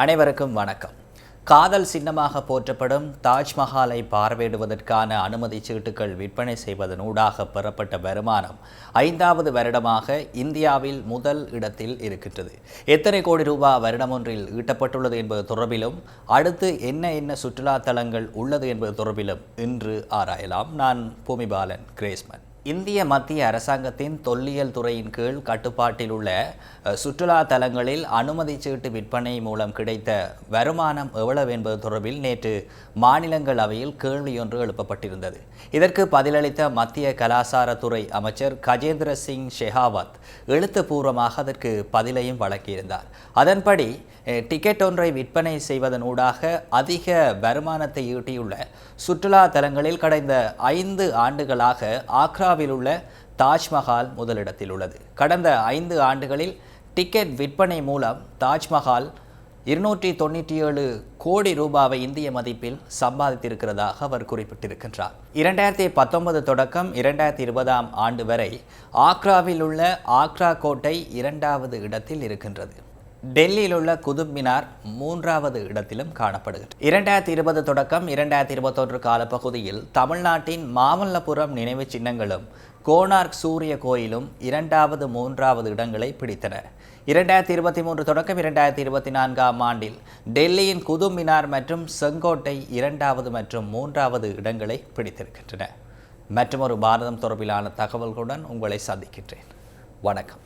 அனைவருக்கும் வணக்கம். காதல் சின்னமாக போற்றப்படும் தாஜ்மஹாலை பார்வையிடுவதற்கான அனுமதி சீட்டுகள் விற்பனை செய்வதனூடாக பெறப்பட்ட வருமானம் 5வது வருடமாக இந்தியாவில் முதல் இடத்தில் இருக்கின்றது. எத்தனை கோடி ரூபாய் வருடமொன்றில் ஈட்டப்பட்டுள்ளது என்பது தொடர்பிலும் அடுத்து என்ன சுற்றுலா தலங்கள் உள்ளது என்பது தொடர்பிலும் இன்று ஆராயலாம். நான் பூமிபாலன் கிரேஸ்மன். இந்திய மத்திய அரசாங்கத்தின் தொல்லியல் துறையின் கீழ் கட்டுப்பாட்டில் உள்ள சுற்றுலா தலங்களில் அனுமதி சீட்டு விற்பனை மூலம் கிடைத்த வருமானம் எவ்வளவு என்பது தொடர்பில் நேற்று மாநிலங்களவையில் கேள்வியொன்று எழுப்பப்பட்டிருந்தது. இதற்கு பதிலளித்த மத்திய கலாசாரத்துறை அமைச்சர் கஜேந்திர சிங் ஷெகாவத் எழுத்துப்பூர்வமாக அதற்கு பதிலையும் வழங்கியிருந்தார். அதன்படி டிக்கெட் ஒன்றை விற்பனை செய்வதனூடாக அதிக வருமானத்தை ஈட்டியுள்ள சுற்றுலா தலங்களில் கடந்த 5 ஆண்டுகளாக ஆக்ராவில் உள்ள தாஜ்மஹால் முதலிடத்தில் உள்ளது. கடந்த 5 ஆண்டுகளில் டிக்கெட் விற்பனை மூலம் தாஜ்மஹால் 297 கோடி ரூபாவை இந்திய மதிப்பில் சம்பாதித்திருக்கிறதாக அவர் குறிப்பிட்டிருக்கின்றார். 2019 தொடக்கம் 2020 ஆண்டு வரை ஆக்ராவில் உள்ள ஆக்ரா கோட்டை 2வது இடத்தில் இருக்கின்றது. டெல்லியில் உள்ள குதுப் மினார் 3வது இடத்திலும் காணப்படுகிறது. 2020 தொடக்கம் 2021 காலப்பகுதியில் தமிழ்நாட்டின் மாமல்லபுரம் நினைவு சின்னங்களும் கோனார்க் சூரிய கோயிலும் 2வது 3வது இடங்களை பிடித்தன. 2023 தொடக்கம் 2024 ஆண்டில் டெல்லியின் குதுப் மினார் மற்றும் செங்கோட்டை 2வது மற்றும் 3வது இடங்களை பிடித்திருக்கின்றன. மற்றொரு பாரதம் தொடர்பிலான தகவல்களுடன் உங்களை சந்திக்கின்றேன். வணக்கம்.